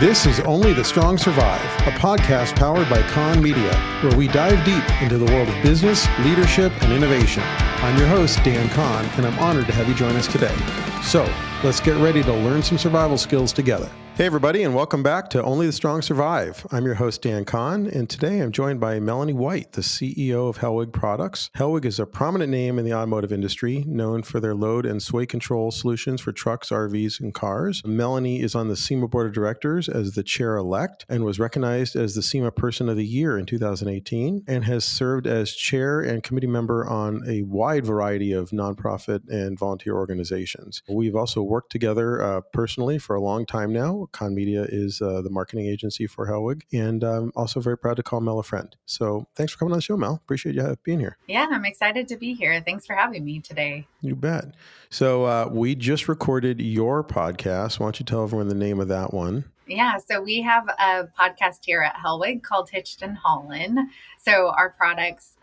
This is Only the Strong Survive, a podcast powered by Kahn Media, where we dive deep into the world of business, leadership, and innovation. I'm your host, Dan Kahn, and I'm honored to have you join us today. So, let's get ready to learn some survival skills together. Hey everybody, and welcome back to Only the Strong Survive. I'm your host, Dan Kahn, and today I'm joined by Melanie White, the CEO of Hellwig Products. Hellwig is a prominent name in the automotive industry, known for their load and sway control solutions for trucks, RVs, and cars. Melanie is on the SEMA Board of Directors as the chair-elect and was recognized as the SEMA Person of the Year in 2018 and has served as chair and committee member on a wide variety of nonprofit and volunteer organizations. We've also worked together personally for a long time now. Kahn Media is the marketing agency for Hellwig, and I'm also very proud to call Mel a friend. So thanks for coming on the show, Mel. Appreciate you being here. Yeah, I'm excited to be here. Thanks for having me today. You bet. So we just recorded your podcast. Why don't you tell everyone the name of that one? Yeah, so we have a podcast here at Hellwig called Hitched and Haulin'. So our products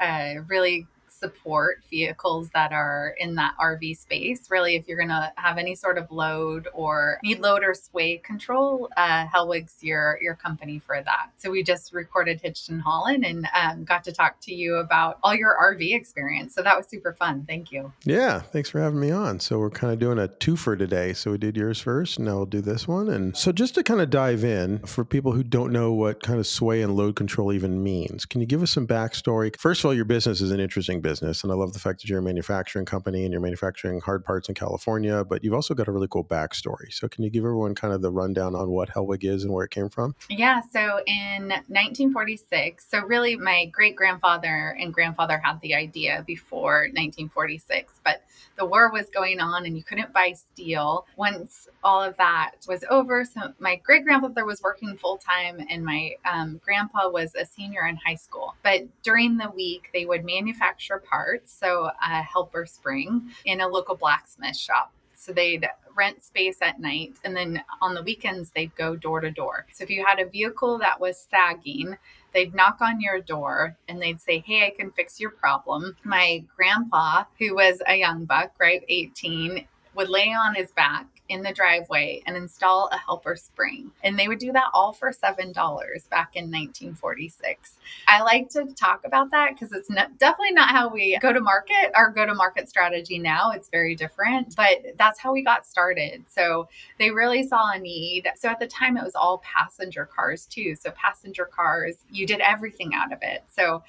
really support vehicles that are in that RV space. Really, if you're going to have any sort of load or need load or sway control, Hellwig's your company for that. So we just recorded Hitched and Haulin' and got to talk to you about all your RV experience. So that was super fun. Thank you. Yeah, thanks for having me on. So we're kind of doing a twofer today. So we did yours first, and now we'll do this one. And so just to kind of dive in, for people who don't know what kind of sway and load control even means, can you give us some backstory? First of all, your business is an interesting business, and I love the fact that you're a manufacturing company and you're manufacturing hard parts in California, but you've also got a really cool backstory. So can you give everyone kind of the rundown on what Hellwig is and where it came from? Yeah, so in 1946, so really my great-grandfather and grandfather had the idea before 1946, but the war was going on and you couldn't buy steel. Once all of that was over, so my great-grandfather was working full-time and my grandpa was a senior in high school. But during the week, they would manufacture parts, so a helper spring, in a local blacksmith shop. So they'd rent space at night, and then on the weekends, they'd go door to door. So if you had a vehicle that was sagging, they'd knock on your door and they'd say, "Hey, I can fix your problem." My grandpa, who was a young buck, right, 18, would lay on his back in the driveway and install a helper spring. And they would do that all for $7 back in 1946. I like to talk about that because it's definitely not how we go to market. Our go-to-market strategy now, it's very different, but that's how we got started. So they really saw a need. So at the time, it was all passenger cars too. So passenger cars, you did everything out of it. So,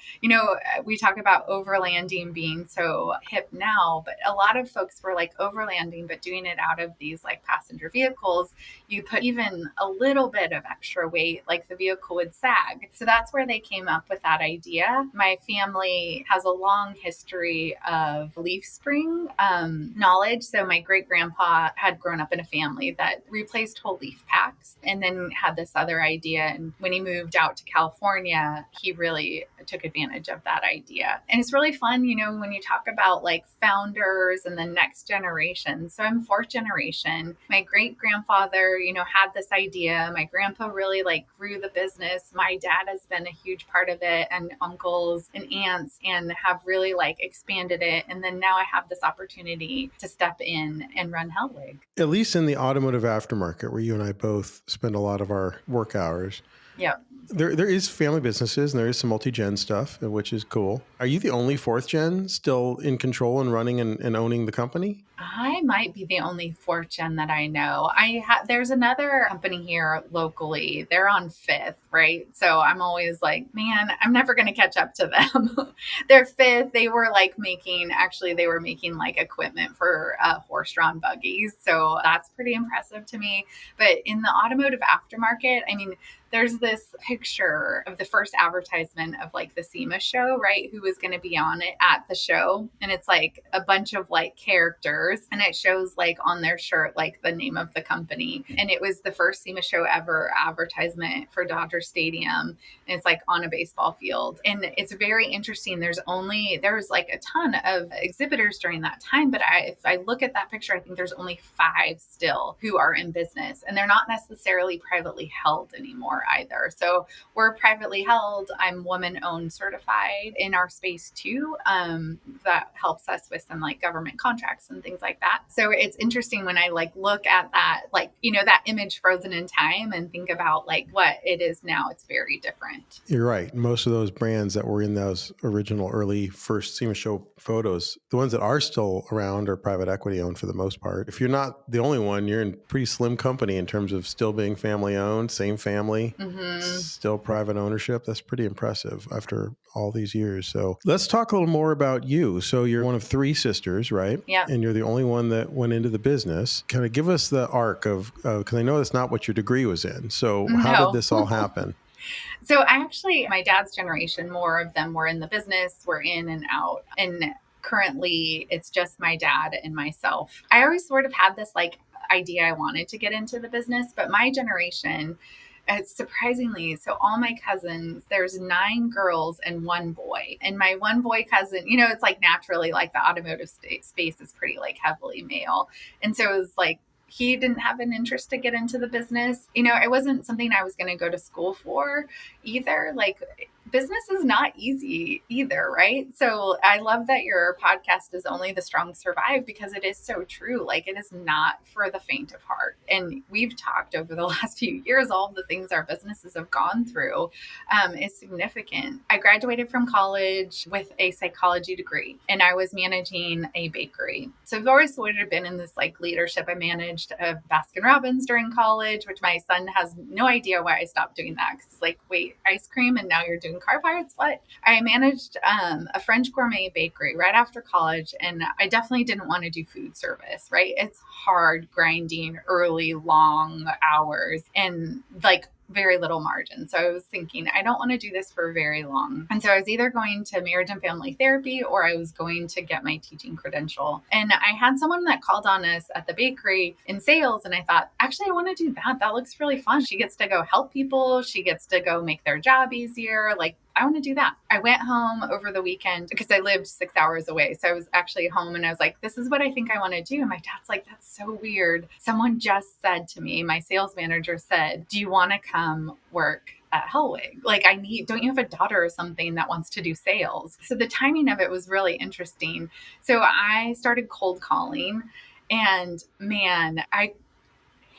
we talk about overlanding being so hip now, but a lot of folks were like overlanding, but doing it out of these like passenger vehicles. You put even a little bit of extra weight, like the vehicle would sag. So that's where they came up with that idea. My family has a long history of leaf spring knowledge. So my great grandpa had grown up in a family that replaced whole leaf packs and then had this other idea. And when he moved out to California, he really took advantage of that idea. And it's really fun, when you talk about like founders and the next generation. So I'm fourth generation. My great grandfather, had this idea. My grandpa really grew the business. My dad has been a huge part of it, and uncles and aunts, and have really expanded it. And then now I have this opportunity to step in and run Hellwig. At least in the automotive aftermarket, where you and I both spend a lot of our work hours. Yeah. There is family businesses and there is some multi-gen stuff, which is cool. Are you the only fourth gen still in control and running and owning the company? I might be the only fourth gen that I know. There's another company here locally. They're on fifth, right? So I'm always like, man, I'm never going to catch up to them. They're fifth. They were making equipment for horse-drawn buggies. So that's pretty impressive to me. But in the automotive aftermarket, there's this picture of the first advertisement of the SEMA show, right? Who was going to be on it at the show. And it's a bunch of characters, and it shows on their shirt, the name of the company. And it was the first SEMA show ever advertisement for Dodger Stadium. And it's on a baseball field. And it's very interesting. There's a ton of exhibitors during that time. But if I look at that picture, I think there's only 5 still who are in business, and they're not necessarily privately held anymore either. So we're privately held. I'm woman-owned certified in our space too. That helps us with some government contracts and things things like that. So it's interesting when I like look at that, like, you know, that image frozen in time and think about like what it is now. It's very different. You're right. Most of those brands that were in those original early first SEMA show photos, the ones that are still around are private equity owned for the most part. If you're not the only one, you're in pretty slim company in terms of still being family owned, same family, still private ownership. That's pretty impressive after all these years. So let's talk a little more about you. So you're one of three sisters, right? Yeah. And you're the only one that went into the business. Kind of give us the arc of, because I know that's not what your degree was in. So how did this all happen? So I actually, my dad's generation, more of them were in the business, were in and out. And currently it's just my dad and myself. I always sort of had this like idea I wanted to get into the business, but my generation, surprisingly, so all my cousins, there's 9 girls and 1 boy. And my 1 boy cousin, you know, it's like naturally like the automotive space is pretty like heavily male. And so it was like, he didn't have an interest to get into the business. You know, it wasn't something I was going to go to school for either. Like, business is not easy either, right? So I love that your podcast is Only the Strong Survive, because it is so true. Like, it is not for the faint of heart. And we've talked over the last few years, all of the things our businesses have gone through is significant. I graduated from college with a psychology degree, and I was managing a bakery. So I've always sort of been in this like leadership. I managed Baskin Robbins during college, which my son has no idea why I stopped doing that. Because it's like, wait, ice cream, and now you're doing car parts? What? I managed a French gourmet bakery right after college, and I definitely didn't want to do food service, right? It's hard, grinding, early, long hours, and like very little margin. So I was thinking, I don't want to do this for very long. And so I was either going to marriage and family therapy, or I was going to get my teaching credential. And I had someone that called on us at the bakery in sales. And I thought, actually, I want to do that. That looks really fun. She gets to go help people. She gets to go make their job easier. Like, I want to do that. I went home over the weekend because I lived 6 hours away. So I was actually home, and I was like, this is what I think I want to do. And my dad's like, that's so weird. Someone just said to me, my sales manager said, do you want to come work at Hellwig? Like, don't you have a daughter or something that wants to do sales? So the timing of it was really interesting. So I started cold calling, and man, I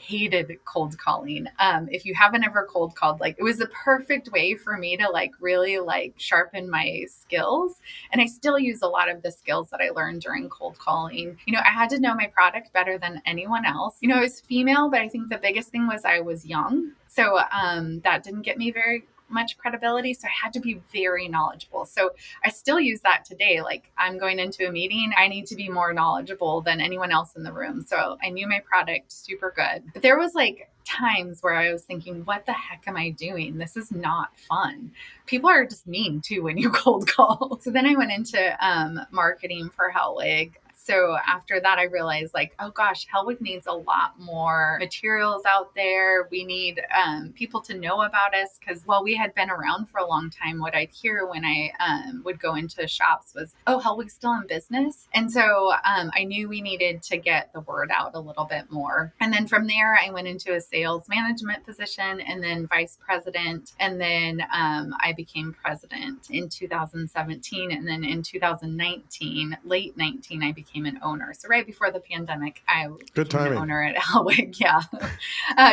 hated cold calling. If you haven't ever cold called, like, it was the perfect way for me to like really like sharpen my skills. And I still use a lot of the skills that I learned during cold calling. You know, I had to know my product better than anyone else. You know, I was female, but I think the biggest thing was I was young. So that didn't get me very much credibility. So I had to be very knowledgeable. So I still use that today. Like, I'm going into a meeting, I need to be more knowledgeable than anyone else in the room. So I knew my product super good. But there was like times where I was thinking, what the heck am I doing? This is not fun. People are just mean too when you cold call. So then I went into marketing for Hellwig. So after that, I realized like, oh gosh, Hellwig needs a lot more materials out there. We need people to know about us, because while we had been around for a long time, what I'd hear when I would go into shops was, oh, Hellwig's still in business. And so I knew we needed to get the word out a little bit more. And then from there, I went into a sales management position, and then vice president. And then I became president in 2017. And then in 2019, late 19, I became an owner. So right before the pandemic, I became an owner at Hellwig. Yeah.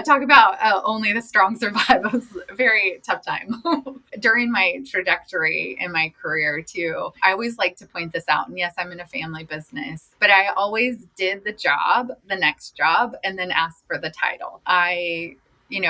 Talk about only the strong survive. It was a very tough time during my trajectory in my career too. I always like to point this out. And yes, I'm in a family business, but I always did the job, the next job, and then asked for the title. I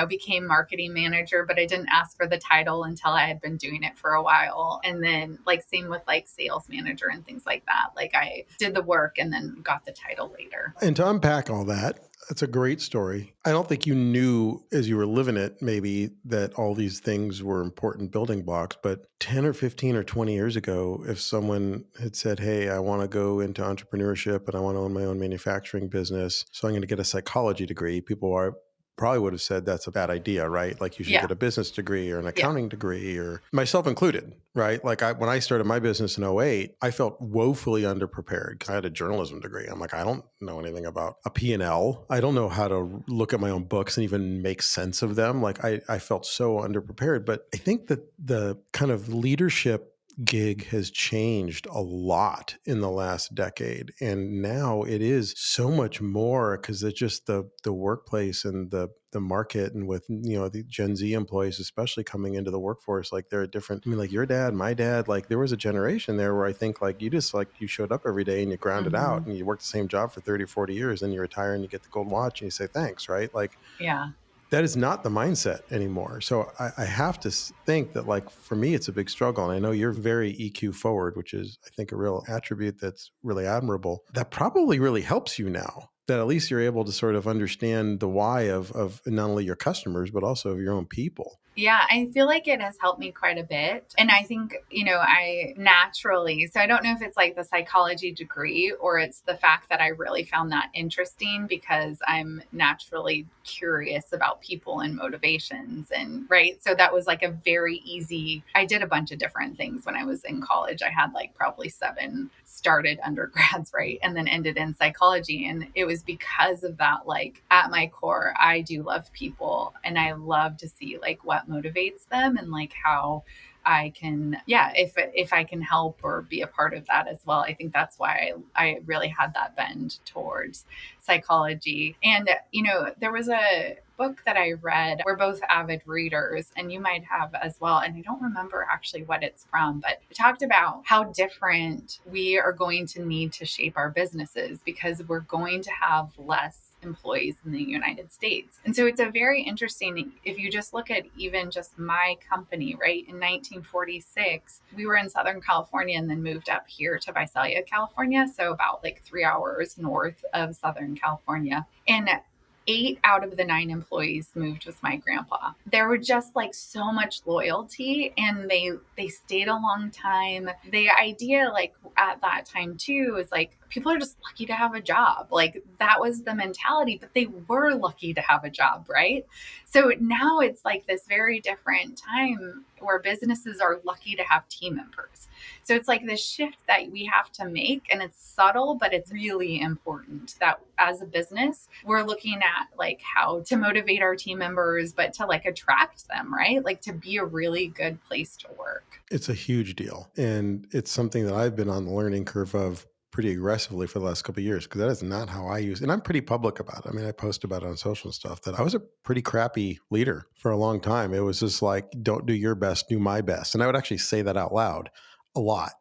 became marketing manager, but I didn't ask for the title until I had been doing it for a while. And then like same with like sales manager and things like that. Like, I did the work and then got the title later. And to unpack all that, that's a great story. I don't think you knew as you were living it, maybe, that all these things were important building blocks. But 10 or 15 or 20 years ago, if someone had said, hey, I want to go into entrepreneurship and I want to own my own manufacturing business, so I'm going to get a psychology degree, people probably would have said that's a bad idea, right? Like, you should get a business degree or an accounting degree, or myself included, right? Like, when I started my business in 2008, I felt woefully underprepared because I had a journalism degree. I'm like, I don't know anything about a P&L. I don't know how to look at my own books and even make sense of them. Like, I felt so underprepared. But I think that the kind of leadership gig has changed a lot in the last decade. And now it is so much more because it's just the workplace and the market, and with, the Gen Z employees, especially coming into the workforce, like they're different. I mean, like your dad, my dad, like there was a generation there where I think like you showed up every day and you grounded out and you worked the same job for 30 or 40 years, and you retire and you get the gold watch and you say, thanks, right? Like, Yeah. that is not the mindset anymore. So I have to think that, like, for me, it's a big struggle. And I know you're very EQ forward, which is, I think, a real attribute that's really admirable. That probably really helps you now, that at least you're able to sort of understand the why of not only your customers, but also of your own people. Yeah, I feel like it has helped me quite a bit. And I think, I naturally, so I don't know if it's like the psychology degree or it's the fact that I really found that interesting because I'm naturally curious about people and motivations. And right. So that was like a very easy, I did a bunch of different things when I was in college. I had like probably 7 started undergrads, right? And then ended in psychology. And it was because of that, like at my core, I do love people and I love to see like what motivates them and like how I can, if I can help or be a part of that as well. I think that's why I really had that bend towards psychology. And, there was a book that I read. We're both avid readers, and you might have as well. And I don't remember actually what it's from, but it talked about how different we are going to need to shape our businesses because we're going to have less employees in the United States. And so it's a very interesting, if you just look at even just my company, right? In 1946, we were in Southern California and then moved up here to Visalia, California. So about like 3 hours north of Southern California. And 8 out of the 9 employees moved with my grandpa. There were just like so much loyalty and they stayed a long time. The idea like at that time too is like people are just lucky to have a job. Like that was the mentality, but they were lucky to have a job, right? So now it's like this very different time where businesses are lucky to have team members. So it's like this shift that we have to make, and it's subtle, but it's really important that as a business, we're looking at like how to motivate our team members, but to like attract them, right? Like to be a really good place to work. It's a huge deal. And it's something that I've been on the learning curve of pretty aggressively for the last couple of years, because that is not how I use, and I'm pretty public about it. I mean, I post about it on social stuff that I was a pretty crappy leader for a long time. It was just like, don't do your best, do my best. And I would actually say that out loud a lot.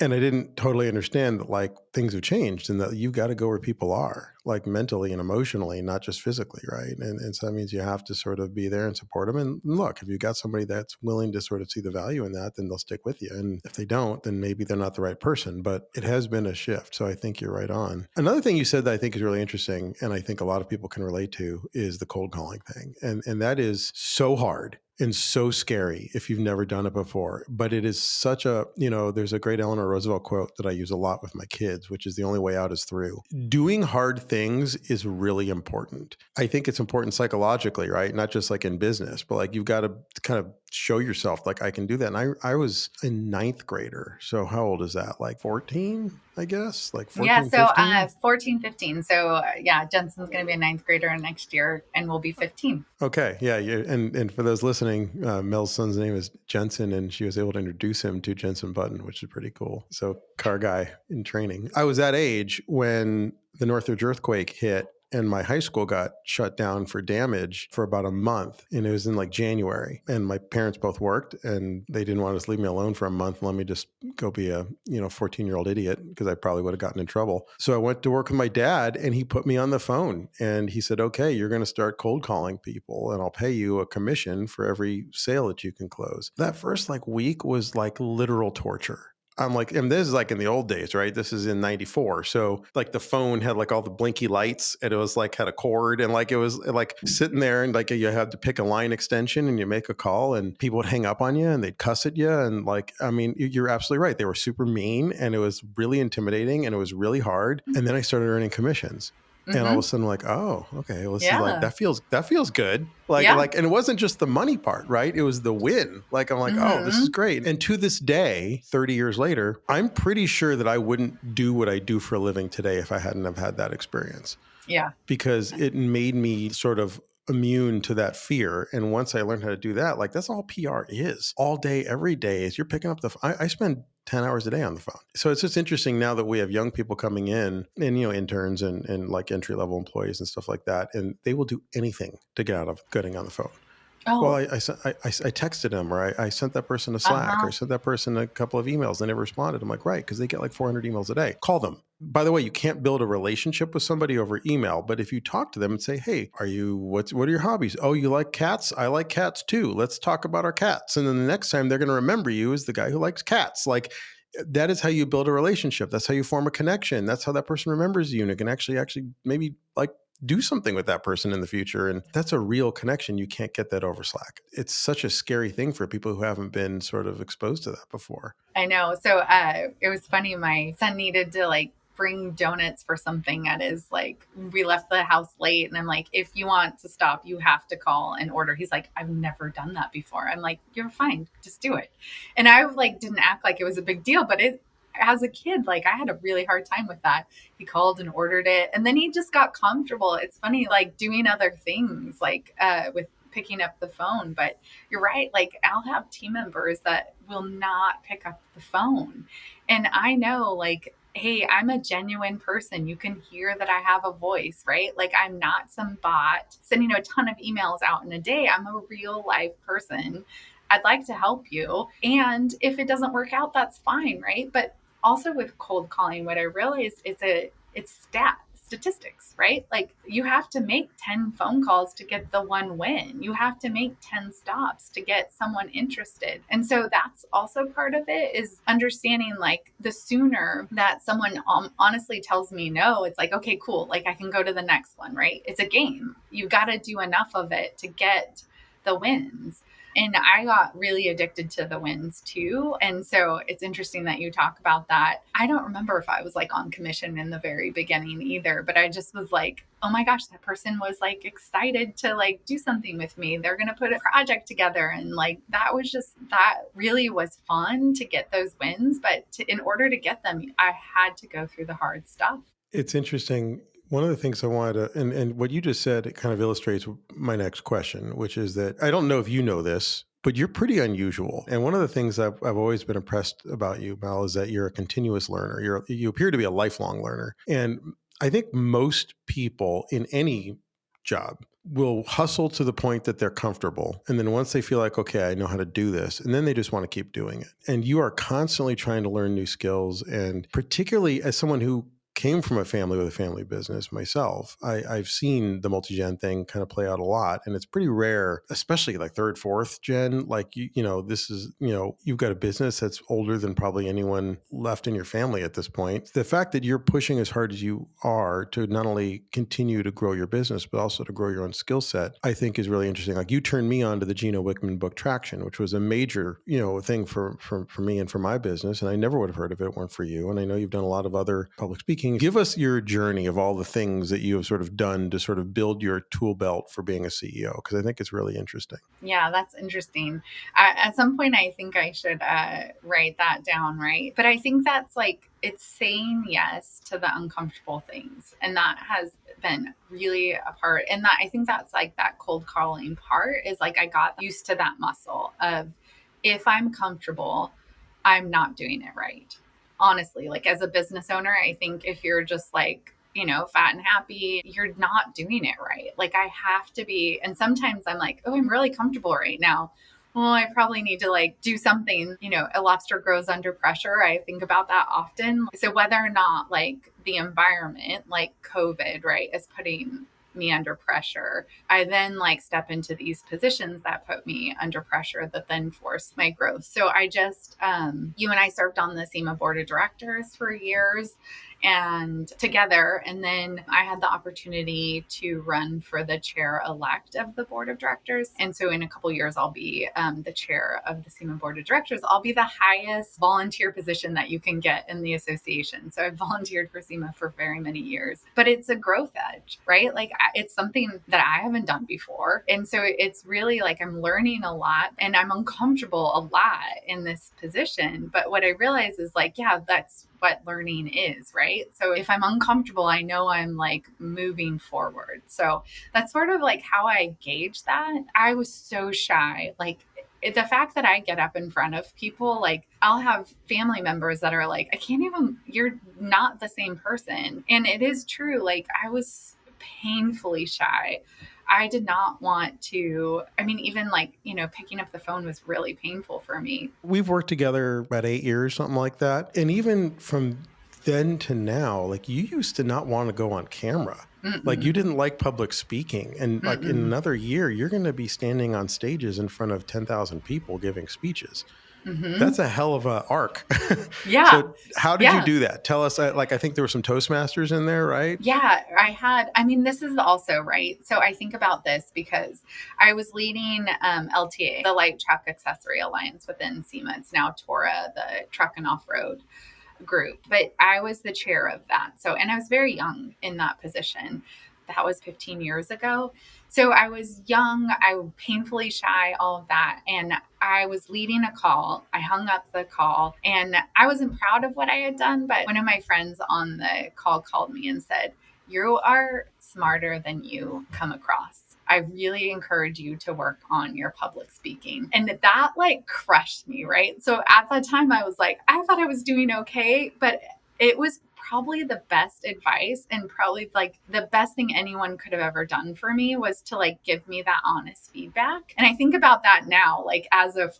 And I didn't totally understand that like things have changed and that you got to go where people are, like mentally and emotionally, not just physically, right? And so that means you have to sort of be there and support them. And look, if you've got somebody that's willing to sort of see the value in that, then they'll stick with you. And if they don't, then maybe they're not the right person. But it has been a shift. So I think you're right on. Another thing you said that I think is really interesting, and I think a lot of people can relate to, is the cold calling thing. And that is so hard and so scary if you've never done it before. But it is such a, there's a great Eleanor Roosevelt quote that I use a lot with my kids, which is the only way out is through. Doing hard things is really important. I think it's important psychologically, right? Not just like in business, but like you've got to kind of show yourself like I can do that. And I was a 9th grader. So how old is that? Like 14, I guess? Like 14, Yeah, so 15? 14, 15. So yeah, Jensen's going to be a 9th grader next year and we'll be 15. Okay. Yeah. And for those listening, Mel's son's name is Jensen, and she was able to introduce him to Jensen Button, which is pretty cool. So car guy in training. I was that age when the Northridge earthquake hit, and my high school got shut down for damage for about a month. And it was in like January. And my parents both worked, and they didn't want to just leave me alone for a month and let me just go be a 14-year-old idiot, because I probably would have gotten in trouble. So I went to work with my dad, and he put me on the phone and he said, okay, you're going to start cold calling people and I'll pay you a commission for every sale that you can close. That first like week was like literal torture. I'm like, and this is like in the old days, right? This is in 94. So like the phone had like all the blinky lights, and it was like had a cord, and like it was like sitting there, and like you had to pick a line extension and you make a call, and people would hang up on you and they'd cuss at you. And like, I mean, you're absolutely right. They were super mean, and it was really intimidating, and it was really hard. And then I started earning commissions. And all of a sudden, like, oh, okay, well, this is like, that feels good. Like, and it wasn't just the money part, right? It was the win. Like, I'm like, oh, this is great. And to this day, 30 years later, I'm pretty sure that I wouldn't do what I do for a living today if I hadn't have had that experience. Yeah. Because it made me sort of immune to that fear. And once I learned how to do that, like that's all PR is all day, every day is you're picking up I spend 10 hours a day on the phone. So it's just interesting now that we have young people coming in and, interns and like entry level employees and stuff like that. And they will do anything to get out of getting on the phone. Well, Oh, I texted them, or I sent that person a Slack, or sent that person a couple of emails. They never responded. I'm like, right, because they get like 400 emails a day. Call them. By the way, you can't build a relationship with somebody over email, but if you talk to them and say, hey, what are your hobbies? Oh, you like cats? I like cats too. Let's talk about our cats. And then the next time they're going to remember you as the guy who likes cats. Like, that is how you build a relationship. That's how you form a connection. That's how that person remembers you and can actually maybe like do something with that person in the future. And that's a real connection. You can't get that over Slack. It's such a scary thing for people who haven't been sort of exposed to that before. I know. So it was funny. My son needed to like bring donuts for something at his, like, we left the house late, and I'm like, if you want to stop, you have to call and order. He's like, I've never done that before. I'm like, you're fine, just do it. And I like didn't act like it was a big deal, but it, as a kid, like I had a really hard time with that. He called and ordered it, and then he just got comfortable. It's funny, like doing other things, like with picking up the phone. But you're right, like I'll have team members that will not pick up the phone, and I know, like, hey, I'm a genuine person. You can hear that I have a voice, right? Like I'm not some bot sending a ton of emails out in a day. I'm a real life person. I'd like to help you. And if it doesn't work out, that's fine, right? But also with cold calling, what I realized it's statistics, right? Like you have to make 10 phone calls to get the one win. You have to make 10 stops to get someone interested. And so that's also part of it, is understanding like the sooner that someone honestly tells me no, it's like, okay, cool. Like I can go to the next one, right? It's a game. You've got to do enough of it to get the wins. And I got really addicted to the wins too. And so it's interesting that you talk about that. I don't remember if I was like on commission in the very beginning either, but I just was like, oh my gosh, that person was like excited to like do something with me. They're going to put a project together. And like, that really was fun to get those wins. But in order to get them, I had to go through the hard stuff. It's interesting. One of the things I wanted to, and what you just said, it kind of illustrates my next question, which is that I don't know if you know this, but you're pretty unusual. And one of the things I've always been impressed about you, Mel, is that you're a continuous learner. You appear to be a lifelong learner. And I think most people in any job will hustle to the point that they're comfortable. And then once they feel like, okay, I know how to do this, and then they just want to keep doing it. And you are constantly trying to learn new skills. And particularly as someone who came from a family with a family business myself, I've seen the multi-gen thing kind of play out a lot. And it's pretty rare, especially like third, fourth gen. Like, this is, you've got a business that's older than probably anyone left in your family at this point. The fact that you're pushing as hard as you are to not only continue to grow your business, but also to grow your own skill set, I think is really interesting. Like you turned me on to the Gino Wickman book Traction, which was a major, thing for me and for my business. And I never would have heard of it if it weren't for you. And I know you've done a lot of other public speaking. Give us your journey of all the things that you have sort of done to sort of build your tool belt for being a CEO, because I think it's really interesting. Yeah, that's interesting. At some point, I think I should write that down, right? But I think that's like, it's saying yes to the uncomfortable things. And that has been really a part. And that, I think that's like that cold calling part is like, I got used to that muscle of, if I'm comfortable, I'm not doing it right. Honestly, like as a business owner, I think if you're just like, fat and happy, you're not doing it right. Like I have to be. And sometimes I'm like, oh, I'm really comfortable right now. Well, I probably need to like do something, a lobster grows under pressure. I think about that often. So whether or not like the environment, like COVID, right, is putting me under pressure, I then like step into these positions that put me under pressure that then force my growth. So I just, you and I served on the SEMA board of directors for years and together. And then I had the opportunity to run for the chair elect of the board of directors. And so in a couple of years, I'll be the chair of the SEMA board of directors. I'll be the highest volunteer position that you can get in the association. So I've volunteered for SEMA for very many years, but it's a growth edge, right? Like it's something that I haven't done before. And so it's really like I'm learning a lot and I'm uncomfortable a lot in this position. But what I realize is like, yeah, that's what learning is, right? So if I'm uncomfortable, I know I'm like moving forward. So that's sort of like how I gauge that. I was so shy. Like the fact that I get up in front of people, like I'll have family members that are like, I can't even, you're not the same person. And it is true. Like I was painfully shy. I did not want to, I mean, even like, picking up the phone was really painful for me. We've worked together about 8 years, something like that. And even from then to now, like you used to not want to go on camera. Like you Mm-mm, didn't like public speaking. And like in mm-mm. another year, you're going to be standing on stages in front of 10,000 people giving speeches. Mm-hmm. That's a hell of a arc. Yeah. So how did you Yeah. do that? Tell us, like, I think there were some Toastmasters in there, right? Yeah, I mean, this is also right. So I think about this because I was leading LTA, the Light Truck Accessory Alliance within SEMA. It's now TORA, the truck and off road group, but I was the chair of that. So, and I was very young in that position. That was 15 years ago. So I was young, I was painfully shy, all of that. And I was leading a call. I hung up the call and I wasn't proud of what I had done. But one of my friends on the call called me and said, "You are smarter than you come across. I really encourage you to work on your public speaking." And that like crushed me, right? So at that time, I was like, I thought I was doing okay, but it was probably the best advice and probably like the best thing anyone could have ever done for me was to like give me that honest feedback. And I think about that now, like as a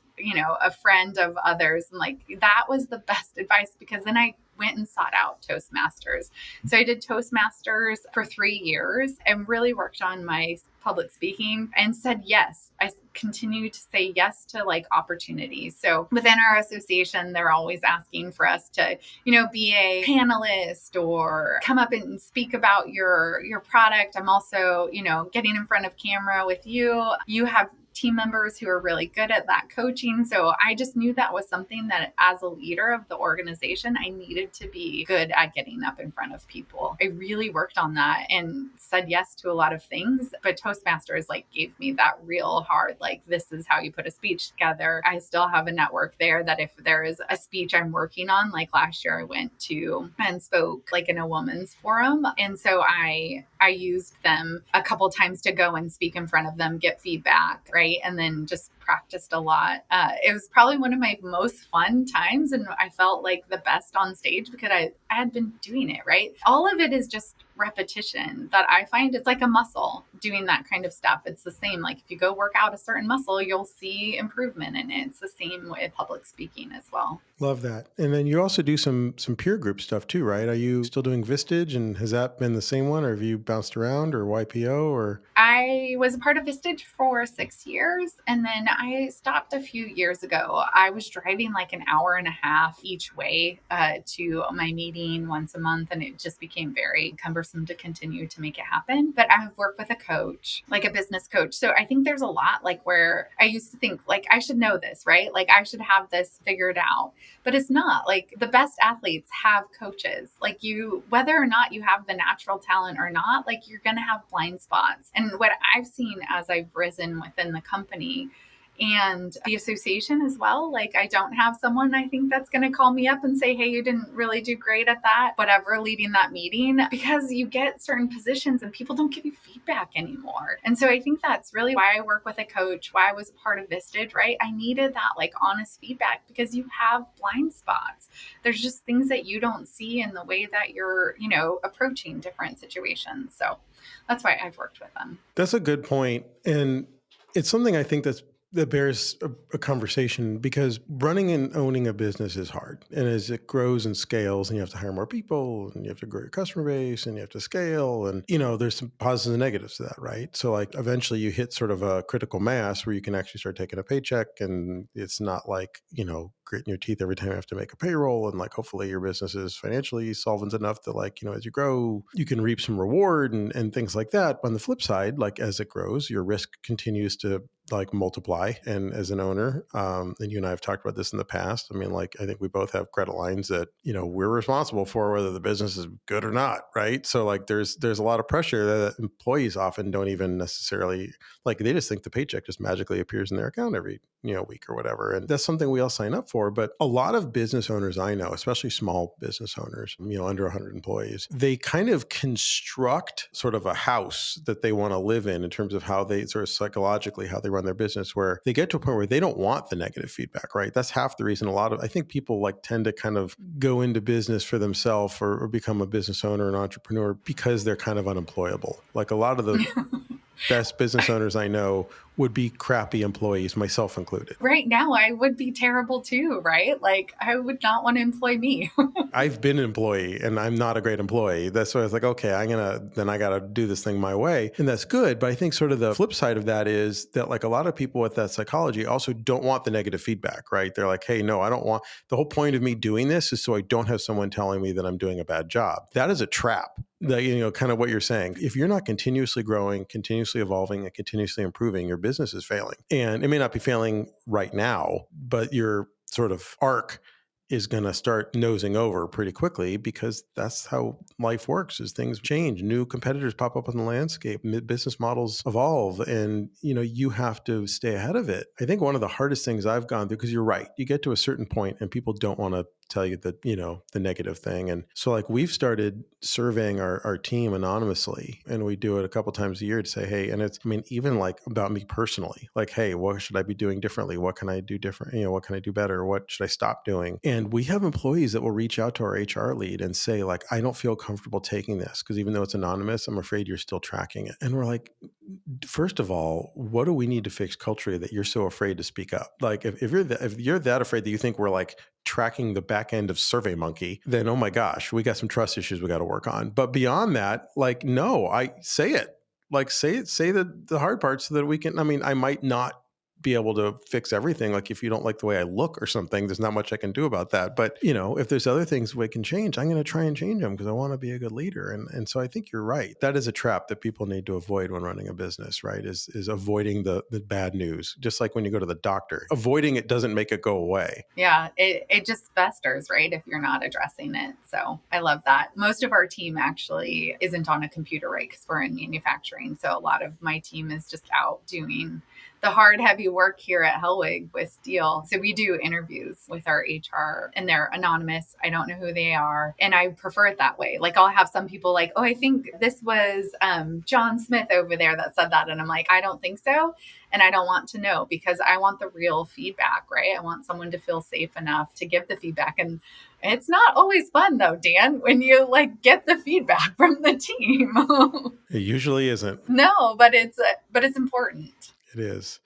friend of others, and like that was the best advice because then I went and sought out Toastmasters. So I did Toastmasters for 3 years and really worked on my public speaking and said yes. I continue to say yes to like opportunities. So within our association, they're always asking for us to, be a panelist or come up and speak about your product. I'm also, getting in front of camera with you. You have team members who are really good at that coaching. So I just knew that was something that as a leader of the organization, I needed to be good at getting up in front of people. I really worked on that and said yes to a lot of things, but Toastmasters like gave me that real hard, like, this is how you put a speech together. I still have a network there that if there is a speech I'm working on, like last year I went to and spoke like in a woman's forum. And so I used them a couple times to go and speak in front of them, get feedback, right? And then just practiced a lot. It was probably one of my most fun times. And I felt like the best on stage because I had been doing it, right? All of it is just repetition that I find it's like a muscle doing that kind of stuff. It's the same. Like if you go work out a certain muscle, you'll see improvement in it. It's the same with public speaking as well. Love that. And then you also do some peer group stuff too, right? Are you still doing Vistage, and has that been the same one, or have you bounced around, or YPO, or? I was a part of Vistage for 6 years and then I stopped a few years ago. I was driving like an hour and a half each way to my meeting once a month and it just became very cumbersome to continue to make it happen. But I've worked with a coach, like a business coach. So I think there's a lot like where I used to think like I should know this, right? Like I should have this figured out. But it's not. Like the best athletes have coaches. Like you, whether or not you have the natural talent or not, like you're going to have blind spots. And what I've seen as I've risen within the company and the association as well, like I don't have someone I think that's going to call me up and say, "Hey, you didn't really do great at that," whatever, leading that meeting, because you get certain positions and people don't give you feedback anymore. And so I think that's really why I work with a coach, why I was a part of Vistage, right? I needed that like honest feedback because you have blind spots. There's just things that you don't see in the way that you're, approaching different situations. So that's why I've worked with them. That's a good point. And it's something I think that bears a conversation, because running and owning a business is hard. And as it grows and scales and you have to hire more people and you have to grow your customer base and you have to scale, and, there's some positives and negatives to that, right? So like eventually you hit sort of a critical mass where you can actually start taking a paycheck, and it's not like, gritting your teeth every time you have to make a payroll, and like hopefully your business is financially solvent enough that like, as you grow, you can reap some reward and things like that. But on the flip side, like as it grows, your risk continues to like multiply. And as an owner, and you and I have talked about this in the past. I mean, like, I think we both have credit lines that, we're responsible for whether the business is good or not. Right. So like there's a lot of pressure that employees often don't even necessarily like, they just think the paycheck just magically appears in their account every, week or whatever. And that's something we all sign up for. But a lot of business owners I know, especially small business owners, under 100 employees, they kind of construct sort of a house that they want to live in terms of how they sort of psychologically, how they run their business, where they get to a point where they don't want the negative feedback, right? That's half the reason I think people like tend to kind of go into business for themselves or become a business owner, an entrepreneur, because they're kind of unemployable. Like a lot of the best business owners I know would be crappy employees, myself included. Right now, I would be terrible too, right? Like, I would not want to employ me. I've been an employee and I'm not a great employee. That's why I was like, okay, I got to do this thing my way. And that's good. But I think sort of the flip side of that is that like a lot of people with that psychology also don't want the negative feedback, right? They're like, hey, no, I don't want, the whole point of me doing this is so I don't have someone telling me that I'm doing a bad job. That is a trap. That, kind of what you're saying. If you're not continuously growing, continuously evolving, and continuously improving, your business is failing. And it may not be failing right now, but your sort of arc is going to start nosing over pretty quickly, because that's how life works. As things change, new competitors pop up on the landscape, business models evolve, and you have to stay ahead of it. I think one of the hardest things I've gone through, because you're right, you get to a certain point and people don't want to tell you that, the negative thing. And so like we've started surveying our team anonymously, and we do it a couple times a year to say, hey, and it's, even like about me personally, like, hey, what should I be doing differently? What can I do different? What can I do better? What should I stop doing? And we have employees that will reach out to our HR lead and say like, I don't feel comfortable taking this because even though it's anonymous, I'm afraid you're still tracking it. And we're like, first of all, what do we need to fix culturally that you're so afraid to speak up? Like if you're that afraid that you think we're like tracking the back end of SurveyMonkey, then oh my gosh, we got some trust issues we got to work on. But beyond that, like, no, I say it. Like say the hard parts so that we can, I might not be able to fix everything. Like if you don't like the way I look or something, there's not much I can do about that. But if there's other things we can change, I'm going to try and change them because I want to be a good leader. And so I think you're right. That is a trap that people need to avoid when running a business, right? Is avoiding the bad news. Just like when you go to the doctor, avoiding it doesn't make it go away. Yeah, it just festers, right? If you're not addressing it. So I love that. Most of our team actually isn't on a computer, right? Because we're in manufacturing. So a lot of my team is just out doing the hard, heavy work here at Hellwig with steel. So we do interviews with our HR and they're anonymous. I don't know who they are. And I prefer it that way. Like I'll have some people like, oh, I think this was John Smith over there that said that. And I'm like, I don't think so. And I don't want to know because I want the real feedback, right? I want someone to feel safe enough to give the feedback. And it's not always fun though, Dan, when you like get the feedback from the team. It usually isn't. No, but it's important. It is.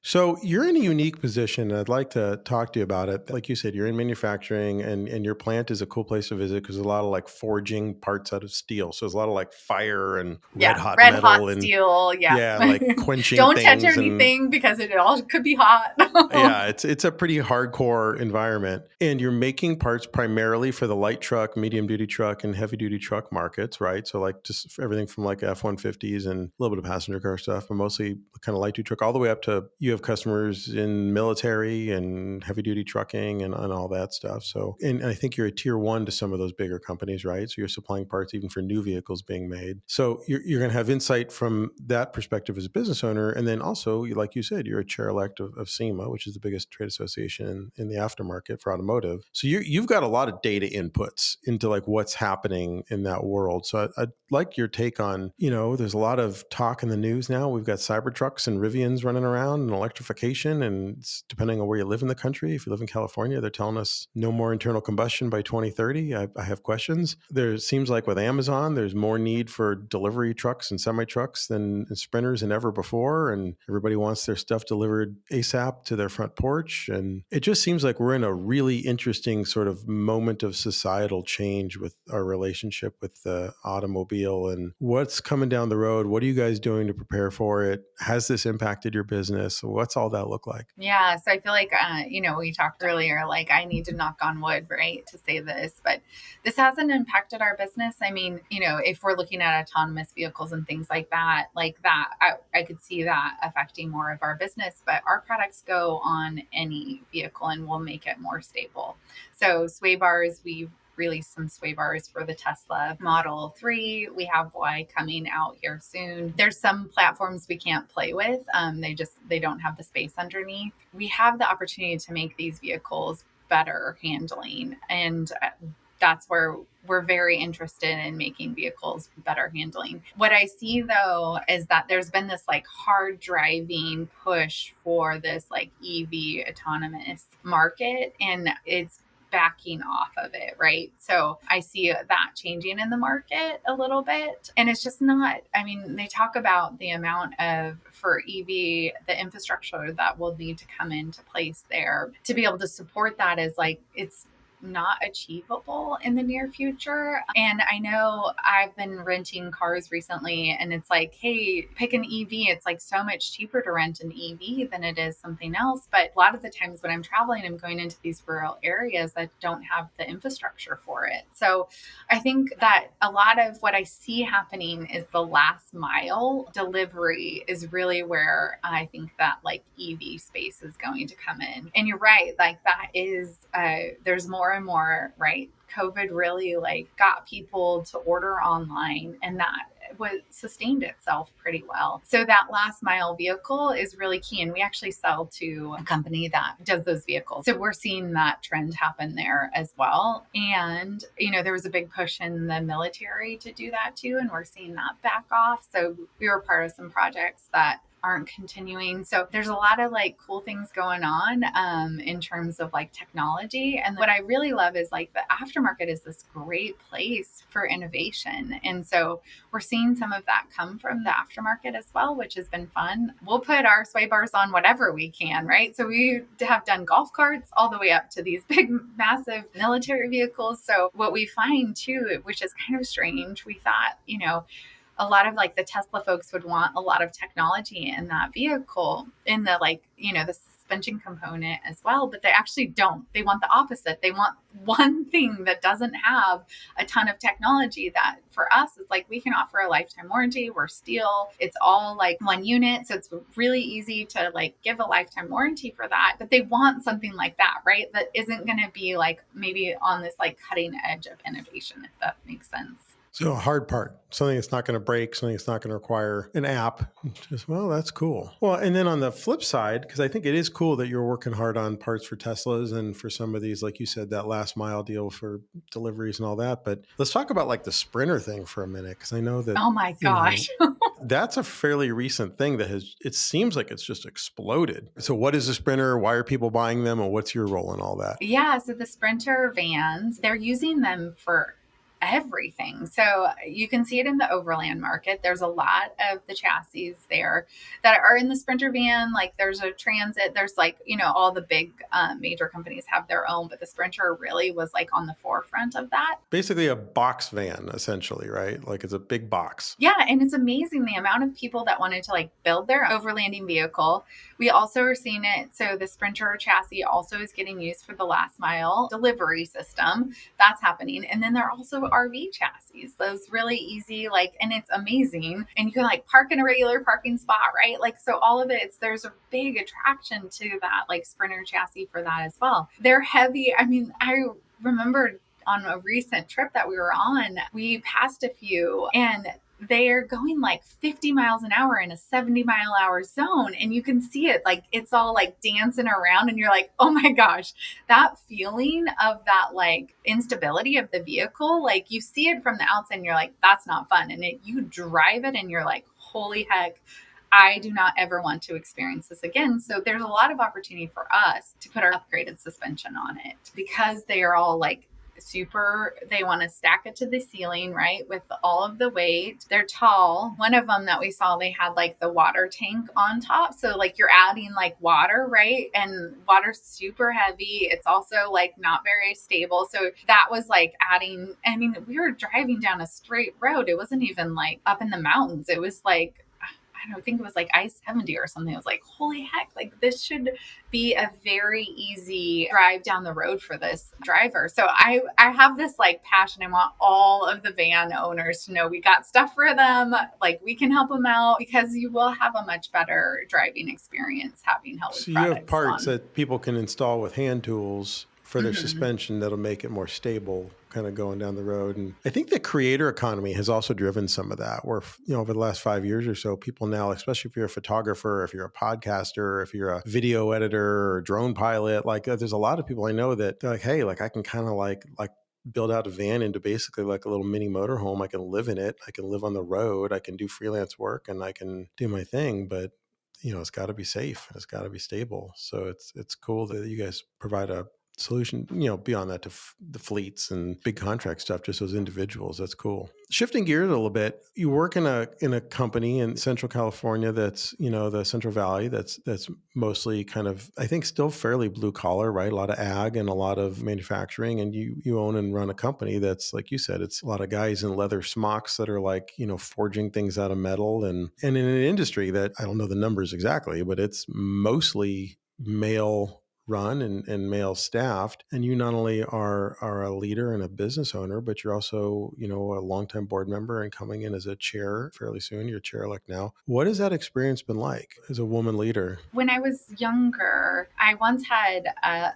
So you're in a unique position. I'd like to talk to you about it. Like you said, you're in manufacturing and your plant is a cool place to visit because there's a lot of like forging parts out of steel. So there's a lot of like fire and red hot metal and steel. Yeah. Like quenching Don't things touch anything because it all could be hot. Yeah, it's a pretty hardcore environment. And you're making parts primarily for the light truck, medium duty truck, and heavy duty truck markets, right? So like just everything from like F-150s and a little bit of passenger car stuff, but mostly kind of light duty truck, all the way up to you have customers in military and heavy duty trucking and all that stuff. So, and I think you're a tier one to some of those bigger companies, right? So you're supplying parts even for new vehicles being made. So you're going to have insight from that perspective as a business owner. And then also, like you said, you're a chair elect of SEMA, which is the biggest trade association in the aftermarket for automotive. So you've got a lot of data inputs into like what's happening in that world. So I'd like your take on, there's a lot of talk in the news now. We've got Cybertrucks and Rivians running around and electrification. And depending on where you live in the country, if you live in California, they're telling us no more internal combustion by 2030. I have questions. There seems like with Amazon, there's more need for delivery trucks and semi-trucks than sprinters than ever before. And everybody wants their stuff delivered ASAP to their front porch. And it just seems like we're in a really interesting sort of moment of societal change with our relationship with the automobile and what's coming down the road. What are you guys doing to prepare for it? Has this impacted your business? What's all that look like? Yeah. So I feel like, we talked earlier, like I need to knock on wood, right, to say this, but this hasn't impacted our business. I mean, if we're looking at autonomous vehicles and things like that, I could see that affecting more of our business, but our products go on any vehicle and will make it more stable. So sway bars, we've released some sway bars for the Tesla Model 3. We have Y coming out here soon. There's some platforms we can't play with. They don't have the space underneath. We have the opportunity to make these vehicles better handling, and that's where we're very interested in making vehicles better handling. What I see though is that there's been this like hard driving push for this like EV autonomous market, and it's backing off of it, right? So I see that changing in the market a little bit. And it's just not, I mean, they talk about the amount of, for EV, the infrastructure that will need to come into place there to be able to support that is like, it's not achievable in the near future. And I know I've been renting cars recently, and it's like, hey, pick an EV. It's like so much cheaper to rent an EV than it is something else. But a lot of the times when I'm traveling, I'm going into these rural areas that don't have the infrastructure for it. So I think that a lot of what I see happening is the last mile delivery is really where I think that like EV space is going to come in. And you're right, like that is, there's more and more, right? COVID really like got people to order online, and that was sustained itself pretty well. So that last mile vehicle is really key. And we actually sell to a company that does those vehicles. So we're seeing that trend happen there as well. And, there was a big push in the military to do that too. And we're seeing that back off. So we were part of some projects that aren't continuing. So there's a lot of like cool things going on in terms of like technology. And what I really love is like the aftermarket is this great place for innovation. And so we're seeing some of that come from the aftermarket as well, which has been fun. We'll put our sway bars on whatever we can, right? So we have done golf carts all the way up to these big, massive military vehicles. So what we find too, which is kind of strange, we thought, a lot of like the Tesla folks would want a lot of technology in that vehicle, in the like, the suspension component as well, but they actually don't. They want the opposite. They want one thing that doesn't have a ton of technology. That for us, it's like we can offer a lifetime warranty. We're steel. It's all like one unit. So it's really easy to like give a lifetime warranty for that. But they want something like that, right? That isn't going to be like maybe on this like cutting edge of innovation, if that makes sense. So a hard part, something that's not going to break, something that's not going to require an app. Just, well, that's cool. Well, and then on the flip side, because I think it is cool that you're working hard on parts for Teslas and for some of these, like you said, that last mile deal for deliveries and all that. But let's talk about like the Sprinter thing for a minute, because I know that. Oh my gosh. That's a fairly recent thing that it seems like it's just exploded. So what is a Sprinter? Why are people buying them? And what's your role in all that? Yeah. So the Sprinter vans, they're using them for everything. So you can see it in the overland market. There's a lot of the chassis there that are in the Sprinter van. Like there's a Transit, there's like, all the big major companies have their own, but the Sprinter really was like on the forefront of that. Basically a box van, essentially, right? Like it's a big box. Yeah. And it's amazing the amount of people that wanted to like build their overlanding vehicle. We also are seeing it. So the Sprinter chassis also is getting used for the last mile delivery system. That's happening. And then there are also RV chassis, those really easy, like, and it's amazing. And you can like park in a regular parking spot, right? Like, so all of it, there's a big attraction to that, like Sprinter chassis for that as well. They're heavy. I mean, I remember on a recent trip that we were on, we passed a few and they're going like 50 miles an hour in a 70-mile-an-hour zone. And you can see it, like it's all like dancing around and you're like, oh my gosh, that feeling of that like instability of the vehicle, like you see it from the outside and you're like, that's not fun. And you drive it and you're like, holy heck, I do not ever want to experience this again. So there's a lot of opportunity for us to put our upgraded suspension on it because they are all like super, they want to stack it to the ceiling, right? With all of the weight. They're tall. One of them that we saw, they had like the water tank on top. So like you're adding like water, right? And water's super heavy. It's also like not very stable. So that was like adding, I mean, we were driving down a straight road. It wasn't even like up in the mountains. It was like, I don't think it was like I-70 or something. I was like, holy heck, like this should be a very easy drive down the road for this driver. So I have this like passion. I want all of the van owners to know we got stuff for them. Like we can help them out because you will have a much better driving experience having Hellwig So you have products parts on. that people can install with hand tools for their Mhm. suspension that'll make it more stable kind of going down the road. And I think the creator economy has also driven some of that where, over the last 5 years or so, people now, especially if you're a photographer, if you're a podcaster, if you're a video editor or drone pilot, like there's a lot of people I know that they're like, hey, like I can kind of like build out a van into basically like a little mini motorhome. I can live in it. I can live on the road. I can do freelance work and I can do my thing. But it's got to be safe. It's got to be stable. So it's cool that you guys provide a solution, beyond that to the fleets and big contract stuff, just those individuals. That's cool. Shifting gears a little bit, you work in a company in Central California that's, the Central Valley that's mostly kind of, I think, still fairly blue collar, right? A lot of ag and a lot of manufacturing. And you own and run a company that's, like you said, it's a lot of guys in leather smocks that are like, forging things out of metal and in an industry that I don't know the numbers exactly, but it's mostly male run and male staffed. And you not only are a leader and a business owner, but you're also, a longtime board member and coming in as a chair fairly soon. You're chair elect now. What has that experience been like as a woman leader? When I was younger, I once had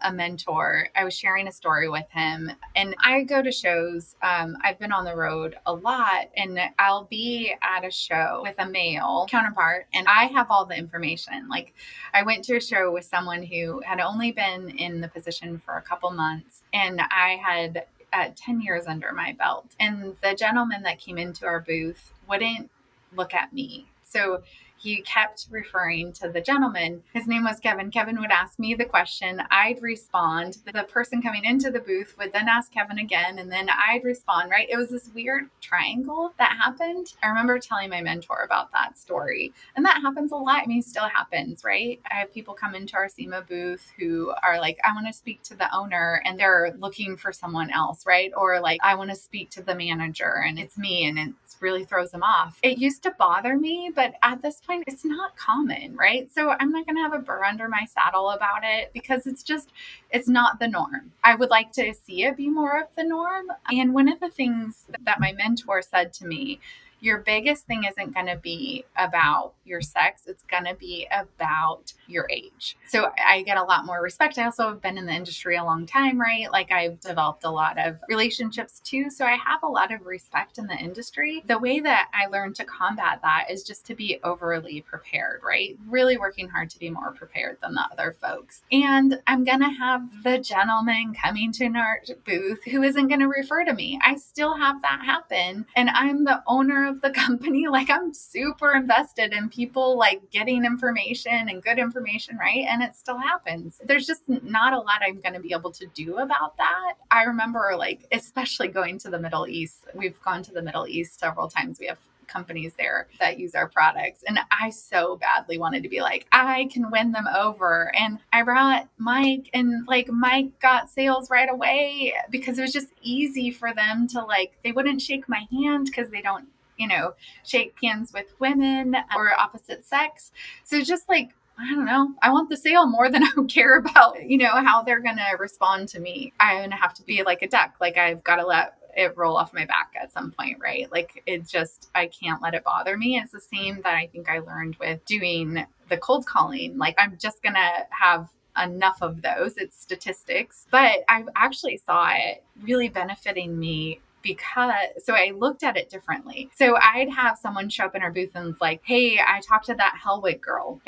a mentor. I was sharing a story with him, and I go to shows. I've been on the road a lot, and I'll be at a show with a male counterpart, and I have all the information. Like, I went to a show with someone who had only been in the position for a couple months, and I had 10 years under my belt. And the gentleman that came into our booth wouldn't look at me. So he kept referring to the gentleman. His name was Kevin. Kevin would ask me the question. I'd respond. The person coming into the booth would then ask Kevin again, and then I'd respond, right? It was this weird triangle that happened. I remember telling my mentor about that story. And that happens a lot. I mean, it still happens, right? I have people come into our SEMA booth who are like, I want to speak to the owner, and they're looking for someone else, right? Or like, I want to speak to the manager, and it's me, and it really throws them off. It used to bother me, but at this point, it's not common, right? So I'm not going to have a burr under my saddle about it because it's not the norm. I would like to see it be more of the norm. And one of the things that my mentor said to me, your biggest thing isn't going to be about your sex. It's going to be about your age. So I get a lot more respect. I also have been in the industry a long time, right? Like I've developed a lot of relationships too. So I have a lot of respect in the industry. The way that I learned to combat that is just to be overly prepared, right? Really working hard to be more prepared than the other folks. And I'm going to have the gentleman coming to our booth who isn't going to refer to me. I still have that happen. And I'm the owner of the company. Like I'm super invested in people like getting information and good information, right? And it still happens. There's just not a lot I'm going to be able to do about that. I remember like, especially going to the Middle East. We've gone to the Middle East several times. We have companies there that use our products. And I so badly wanted to be like, I can win them over. And I brought Mike, and like Mike got sales right away because it was just easy for them to like, they wouldn't shake my hand because they don't, shake hands with women or opposite sex. So just like, I don't know. I want the sale more than I care about, how they're going to respond to me. I'm going to have to be like a duck. Like I've got to let it roll off my back at some point, right? Like I can't let it bother me. It's the same that I think I learned with doing the cold calling. Like I'm just going to have enough of those. It's statistics, but I actually saw it really benefiting me so I looked at it differently. So I'd have someone show up in our booth and it's like, hey, I talked to that Hellwig girl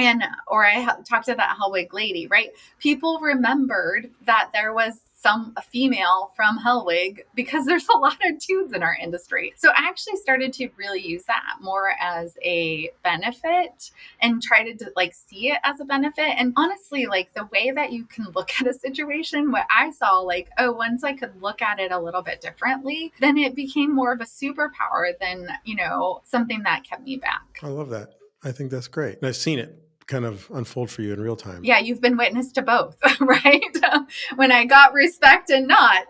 or I talked to that Hellwig lady, right? People remembered that there was a female from Hellwig because there's a lot of dudes in our industry. So I actually started to really use that more as a benefit and try to like see it as a benefit. And honestly, like the way that you can look at a situation, what I saw like, once I could look at it a little bit differently, then it became more of a superpower than, something that kept me back. I love that. I think that's great. And I've seen it kind of unfold for you in real time? Yeah, you've been witness to both, right? When I got respect and not.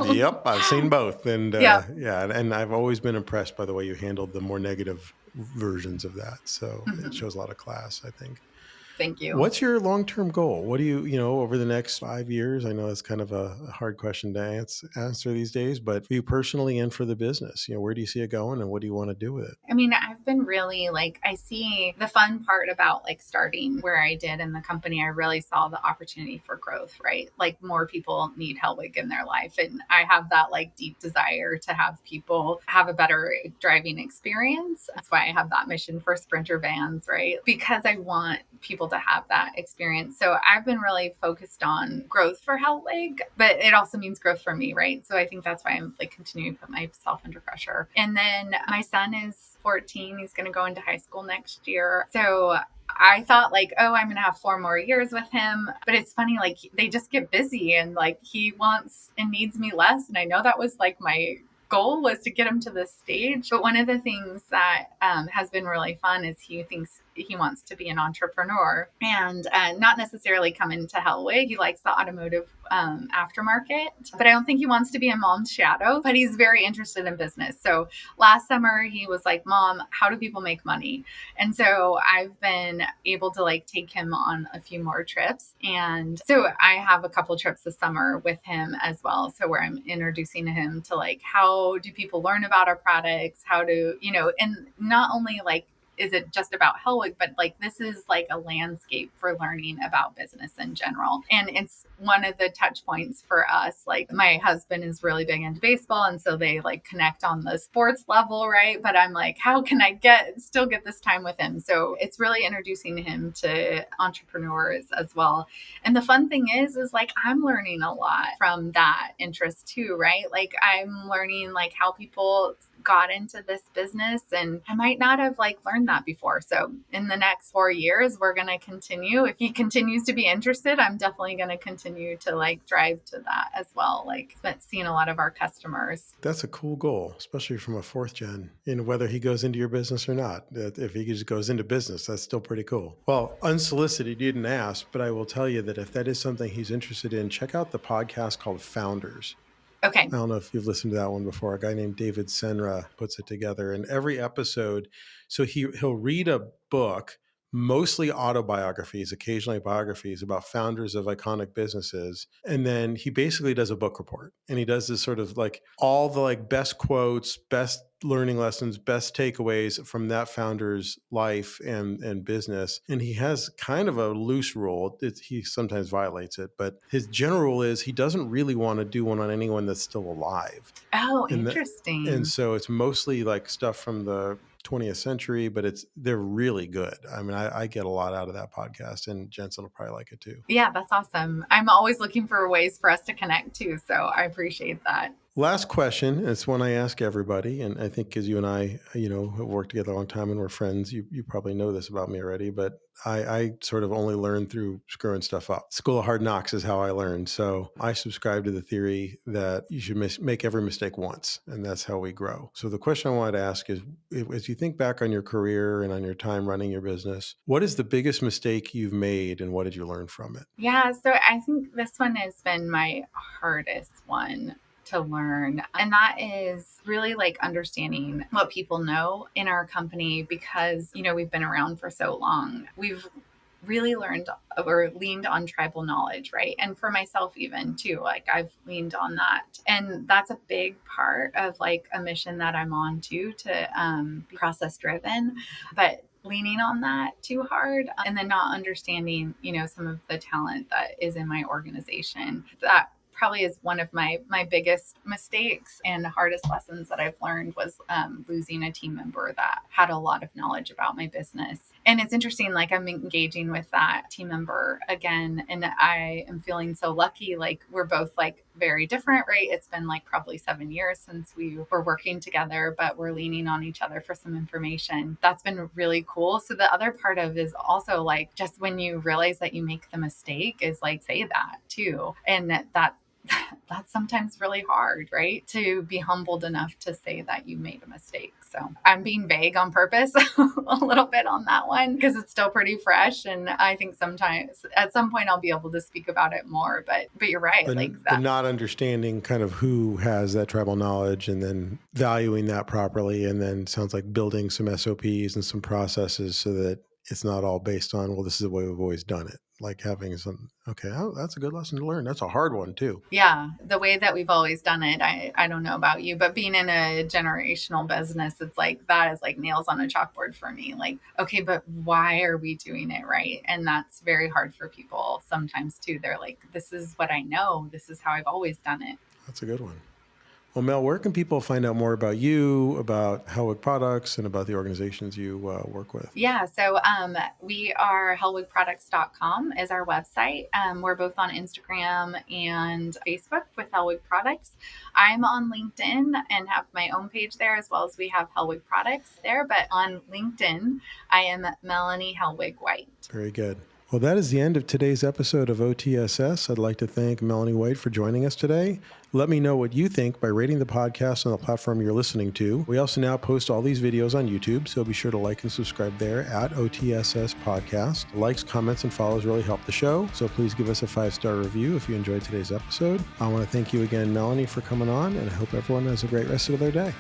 Yep, I've seen both. And Yeah. and I've always been impressed by the way you handled the more negative versions of that. So it Mhm. shows a lot of class, I think. Thank you. What's your long-term goal? What do over the next 5 years? I know it's kind of a hard question to answer these days, but for you personally and for the business, where do you see it going and what do you want to do with it? I mean, I've been really like, I see the fun part about like starting where I did in the company. I really saw the opportunity for growth, right? Like more people need Hellwig in their life. And I have that like deep desire to have people have a better driving experience. That's why I have that mission for Sprinter vans, right? Because I want people to have that experience. So I've been really focused on growth for Hellwig, but it also means growth for me, right? So I think that's why I'm like continuing to put myself under pressure. And then my son is 14. He's going to go into high school next year. So I thought like, oh, I'm going to have 4 more years with him. But it's funny, like they just get busy and like he wants and needs me less. And I know that was like my goal was to get him to this stage. But one of the things that has been really fun is he thinks he wants to be an entrepreneur and not necessarily come into Hellwig. He likes the automotive aftermarket, but I don't think he wants to be a mom's shadow, but he's very interested in business. So last summer he was like, Mom, how do people make money? And so I've been able to like take him on a few more trips. And so I have a couple trips this summer with him as well. So where I'm introducing him to like, how do people learn about our products? How do, and not only like, is it just about Hellwig, but like this is like a landscape for learning about business in general. And it's one of the touch points for us. Like my husband is really big into baseball. And so they like connect on the sports level, right? But I'm like, how can I still get this time with him? So it's really introducing him to entrepreneurs as well. And the fun thing is like I'm learning a lot from that interest too, right? Like I'm learning like how people got into this business and I might not have like learned that before. So in the next 4 years, we're going to continue. If he continues to be interested, I'm definitely going to continue to like drive to that as well. Like seeing a lot of our customers. That's a cool goal, especially from a fourth gen, whether he goes into your business or not. If he just goes into business, that's still pretty cool. Well, unsolicited, you didn't ask, but I will tell you that if that is something he's interested in, check out the podcast called Founders. Okay. I don't know if you've listened to that one before. A guy named David Senra puts it together. And every episode, so he'll read a book, mostly autobiographies, occasionally biographies about founders of iconic businesses. And then he basically does a book report. And he does this sort of like all the like best quotes, best learning lessons, best takeaways from that founder's life and business. And he has kind of a loose rule. He sometimes violates it, but his general rule is he doesn't really want to do one on anyone that's still alive. Oh, And interesting. and so it's mostly like stuff from the 20th century, but they're really good. I mean, I get a lot out of that podcast, and Jensen will probably like it too. Yeah, that's awesome. I'm always looking for ways for us to connect too. So I appreciate that. Last question. It's one I ask everybody. And I think because you and I, have worked together a long time and we're friends, you probably know this about me already, but I sort of only learned through screwing stuff up. School of hard knocks is how I learned. So I subscribe to the theory that you should make every mistake once, and that's how we grow. So the question I wanted to ask is, as you think back on your career and on your time running your business, what is the biggest mistake you've made and what did you learn from it? Yeah, so I think this one has been my hardest one to learn. And that is really like understanding what people know in our company because, we've been around for so long. We've really learned or leaned on tribal knowledge, right? And for myself, even too, like I've leaned on that. And that's a big part of like a mission that I'm on too, to be process driven. But leaning on that too hard and then not understanding, some of the talent that is in my organization, that probably is one of my biggest mistakes and hardest lessons that I've learned was losing a team member that had a lot of knowledge about my business. And it's interesting, like I'm engaging with that team member again, and I am feeling so lucky. Like we're both like very different, right? It's been like probably 7 years since we were working together, but we're leaning on each other for some information. That's been really cool. So the other part of is also like just when you realize that you make the mistake is like say that too. And that that's sometimes really hard, right? To be humbled enough to say that you made a mistake. So I'm being vague on purpose a little bit on that one because it's still pretty fresh. And I think sometimes at some point I'll be able to speak about it more. But you're right. Like The that. not understanding kind of who has that tribal knowledge and then valuing that properly. And then sounds like building some SOPs and some processes so that it's not all based on, well, this is the way we've always done it. Like having some, okay, oh, that's a good lesson to learn. That's a hard one too. Yeah, the way that we've always done it. I don't know about you, but being in a generational business, it's like that is like nails on a chalkboard for me. Like, okay, but why are we doing it right? And that's very hard for people sometimes too. They're like, this is what I know. This is how I've always done it. That's a good one. Well, Mel, where can people find out more about you, about Hellwig Products, and about the organizations you work with? Yeah, so we are hellwigproducts.com is our website. We're both on Instagram and Facebook with Hellwig Products. I'm on LinkedIn and have my own page there, as well as we have Hellwig Products there. But on LinkedIn, I am Melanie Hellwig White. Very good. Well, that is the end of today's episode of OTSS. I'd like to thank Melanie White for joining us today. Let me know what you think by rating the podcast on the platform you're listening to. We also now post all these videos on YouTube, so be sure to like and subscribe there at OTSS Podcast. Likes, comments, and follows really help the show, so please give us a 5-star review if you enjoyed today's episode. I want to thank you again, Melanie, for coming on, and I hope everyone has a great rest of their day.